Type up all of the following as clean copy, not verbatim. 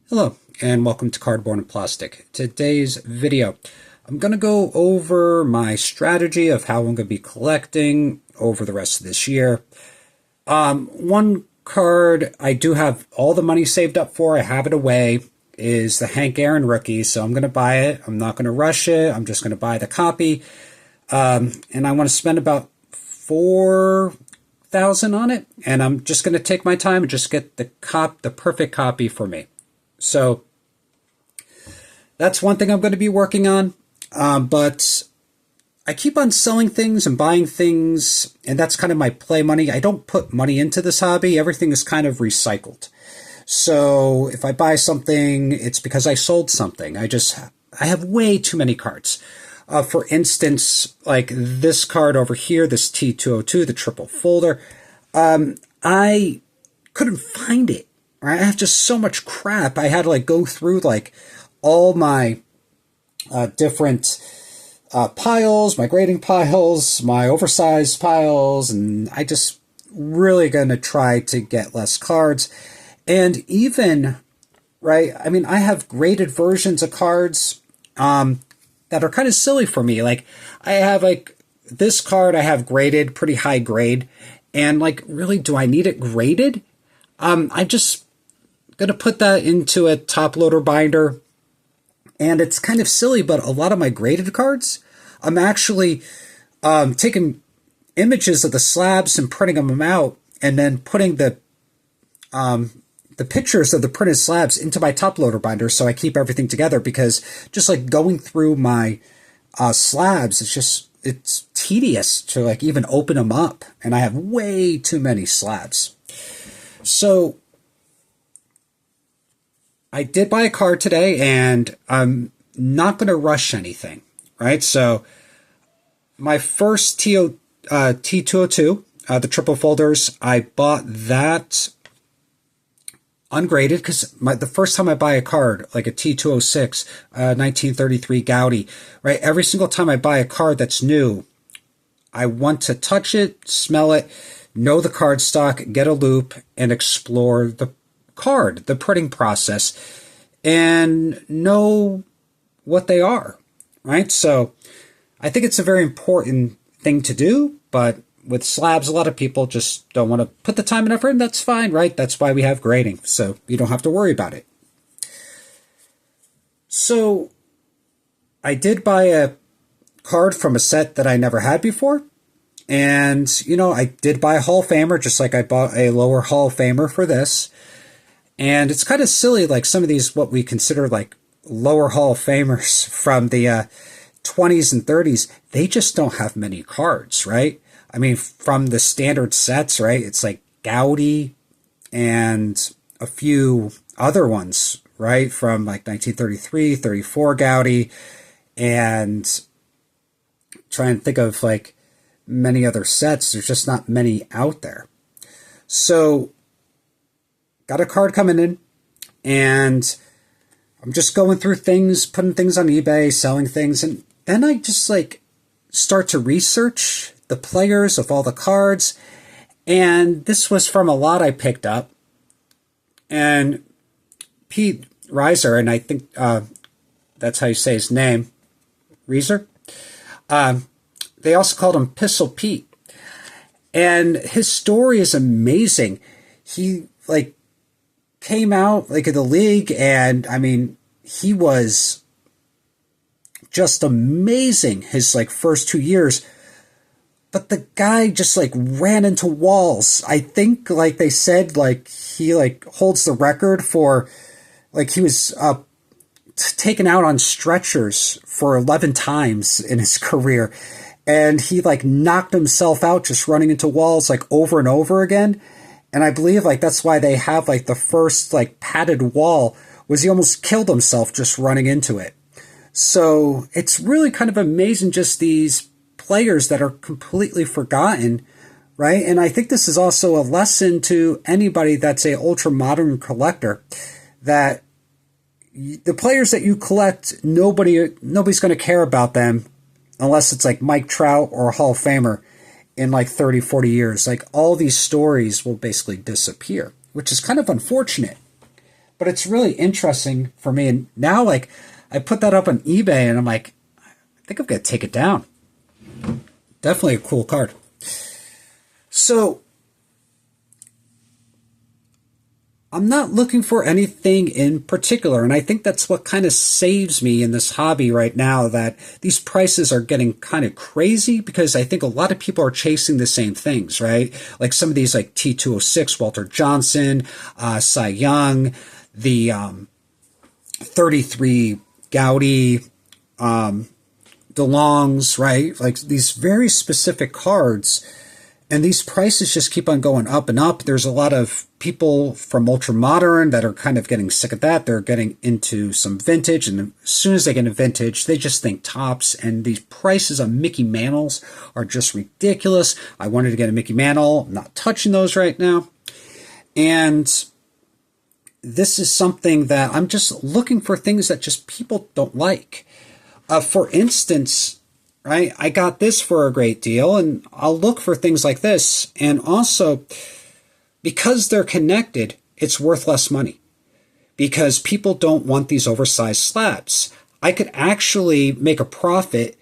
Hello, and welcome to Cardboard and Plastic. Today's video, I'm going to go over my strategy of how I'm going to be collecting over the rest of this year. One card I do have all the money saved up for, I have it away, is the Hank Aaron rookie, so I'm going to buy it. I'm not going to rush it. I'm just going to buy the copy, and I want to spend about $4,000 on it, and I'm just going to take my time and just get the perfect copy for me. So that's one thing I'm going to be working on, but I keep on selling things and buying things, and that's kind of my play money. I don't put money into this hobby. Everything is kind of recycled. So if I buy something, it's because I sold something. I have way too many cards. For instance, like this card over here, this T202, the triple folder, I couldn't find it. I have just so much crap. I had to go through all my different piles, my grading piles, my oversized piles, and I just really going to try to get less cards. And even, I mean, I have graded versions of cards that are kind of silly for me. I have this card I have graded, pretty high grade, and really, do I need it graded? I just going to put that into a top loader binder, and it's kind of silly, but a lot of my graded cards, I'm actually taking images of the slabs and printing them out, and then putting the pictures of the printed slabs into my top loader binder, so I keep everything together, because just going through my slabs, it's tedious to even open them up, and I have way too many slabs. So I did buy a card today, and I'm not going to rush anything, right? So my first T202, the triple folders, I bought that ungraded, because the first time I buy a card, like a T206, 1933 Gaudi, right? Every single time I buy a card that's new, I want to touch it, smell it, know the card stock, get a loop, and explore the card, the printing process, and know what they are, right? So I think it's a very important thing to do, but with slabs, a lot of people just don't want to put the time and effort, and that's fine, right? That's why we have grading, so you don't have to worry about it. So I did buy a card from a set that I never had before, and, I did buy a Hall of Famer, just like I bought a lower Hall of Famer for this. And it's kind of silly, some of these, what we consider lower Hall of Famers from the 20s and 30s, they just don't have many cards, right? I mean, from the standard sets, right? It's Gaudi and a few other ones, right? From 1933, 34 Gaudi, and trying to think of many other sets. There's just not many out there. So got a card coming in, and I'm just going through things, putting things on eBay, selling things, and then I just start to research the players of all the cards, and this was from a lot I picked up, and Pete Reiser, and I think that's how you say his name, Reiser, they also called him Pistol Pete, and his story is amazing. He came out in the league, and I mean, he was just amazing his first 2 years, but the guy just ran into walls. I think they said he holds the record for he was taken out on stretchers for 11 times in his career, and he knocked himself out just running into walls over and over again. And I believe that's why they have the first padded wall was he almost killed himself just running into it. So it's really kind of amazing, just these players that are completely forgotten, right? And I think this is also a lesson to anybody that's a ultra modern collector, that the players that you collect, nobody's going to care about them unless it's Mike Trout or a Hall of Famer in 30, 40 years. All these stories will basically disappear, which is kind of unfortunate. But it's really interesting for me. And now, like, I put that up on eBay and I'm like, I think I'm going to take it down. Definitely a cool card. So I'm not looking for anything in particular, and I think that's what kind of saves me in this hobby right now, that these prices are getting kind of crazy because I think a lot of people are chasing the same things, right? Like some of these like T206, Walter Johnson, Cy Young, the 33 Gaudy, DeLongs, right? Like these very specific cards. And these prices just keep on going up and up. There's a lot of people from ultra modern that are kind of getting sick of that. They're getting into some vintage, and as soon as they get into vintage, they just think tops. And these prices on Mickey Mantles are just ridiculous. I wanted to get a Mickey Mantle. I'm not touching those right now. And this is something that I'm just looking for things that just people don't like. For instance, right, I got this for a great deal, and I'll look for things like this. And also, because they're connected, it's worth less money because people don't want these oversized slabs. I could actually make a profit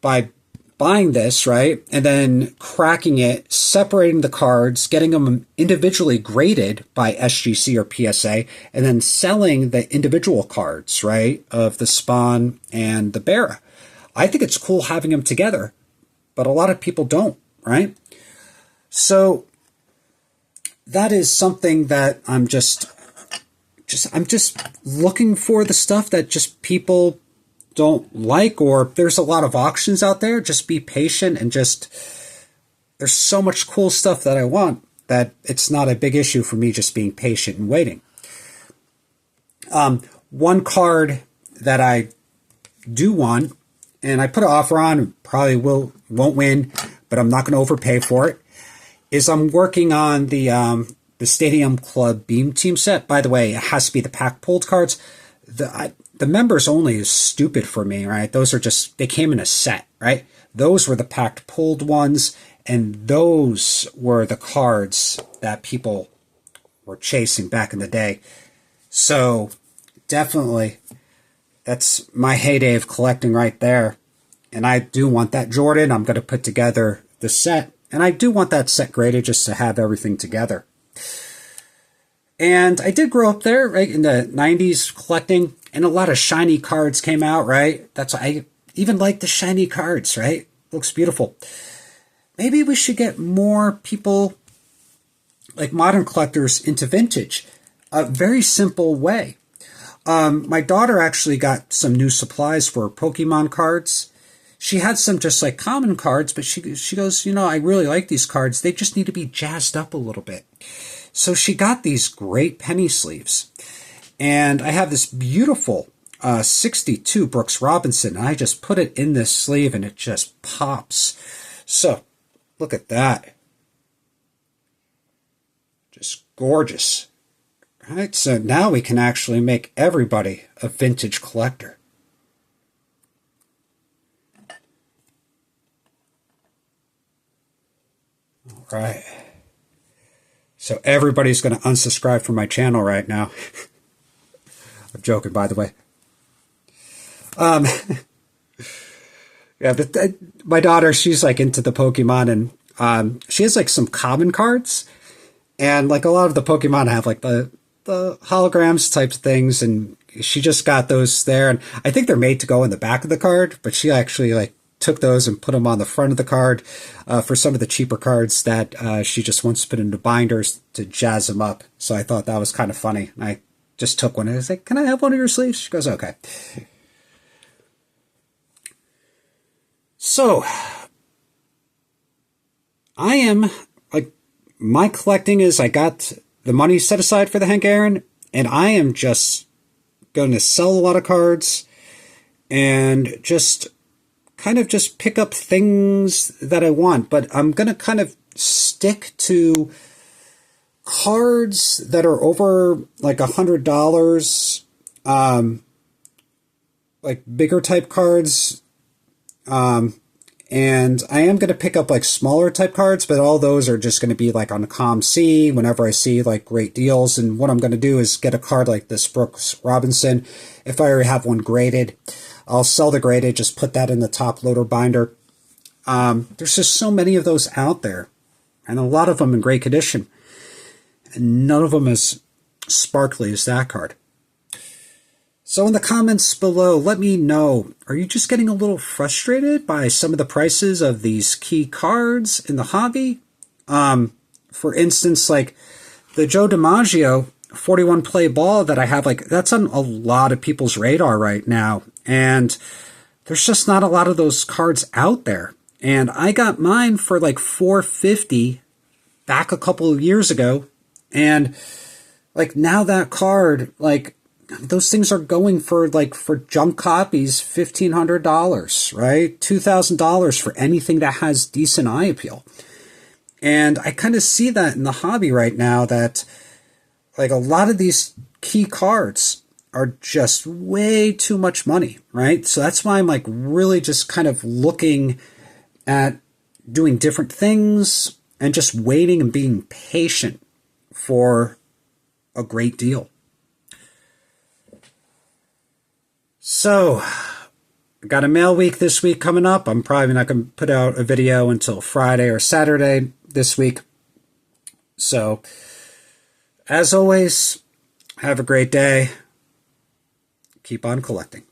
by buying this, right, and then cracking it, separating the cards, getting them individually graded by SGC or PSA, and then selling the individual cards, right, of the Spawn and the Berra. I think it's cool having them together, but a lot of people don't, right? So that is something that I'm just looking for, the stuff that just people don't like, or there's a lot of auctions out there. Just be patient and there's so much cool stuff that I want that it's not a big issue for me just being patient and waiting. One card that I do want, and I put an offer on, probably won't win, but I'm not going to overpay for it, is I'm working on the Stadium Club Beam Team set. By the way, it has to be the pack pulled cards. The members only is stupid for me, right? Those are just, they came in a set, right? Those were the packed pulled ones, and those were the cards that people were chasing back in the day. So definitely, that's my heyday of collecting right there. And I do want that Jordan. I'm going to put together the set. And I do want that set graded just to have everything together. And I did grow up there, right, in the 90s collecting. And a lot of shiny cards came out, right? That's why I even like the shiny cards, right? Looks beautiful. Maybe we should get more people, like modern collectors, into vintage. A very simple way. My daughter actually got some new supplies for Pokemon cards. She had some just like common cards, but she goes, I really like these cards. They just need to be jazzed up a little bit. So she got these great penny sleeves. And I have this beautiful 62 Brooks Robinson, and I just put it in this sleeve, and it just pops. So look at that. Just gorgeous. Right, so now we can actually make everybody a vintage collector. All right. So everybody's going to unsubscribe from my channel right now. I'm joking, by the way. Yeah, but my daughter, she's like into the Pokemon, and she has like some common cards, and like a lot of the Pokemon have like the holograms types of things, and she just got those there, and I think they're made to go in the back of the card, but she actually like took those and put them on the front of the card for some of the cheaper cards that she just wants to put into binders to jazz them up. So I thought that was kind of funny. I just took one and I was like, "Can I have one of your sleeves?" She goes, "Okay." So I am like, my collecting is, I got the money set aside for the Hank Aaron, and I am just going to sell a lot of cards and just kind of just pick up things that I want. But I'm going to kind of stick to cards that are over like $100, like bigger type cards, And I am going to pick up like smaller type cards, but all those are just going to be like on COMC whenever I see like great deals. And what I'm going to do is get a card like this Brooks Robinson. If I already have one graded, I'll sell the graded, just put that in the top loader binder. There's just so many of those out there, and a lot of them in great condition. And none of them as sparkly as that card. So in the comments below, let me know, are you just getting a little frustrated by some of the prices of these key cards in the hobby? For instance, like the Joe DiMaggio 41 play ball that I have, like that's on a lot of people's radar right now. And there's just not a lot of those cards out there. And I got mine for like $450 back a couple of years ago. And like now that card, like those things are going for like for junk copies, $1,500, right? $2,000 for anything that has decent eye appeal. And I kind of see that in the hobby right now, that like a lot of these key cards are just way too much money, right? So that's why I'm like really just kind of looking at doing different things and just waiting and being patient for a great deal. So, I got a mail week this week coming up. I'm probably not going to put out a video until Friday or Saturday this week. So, as always, have a great day. Keep on collecting.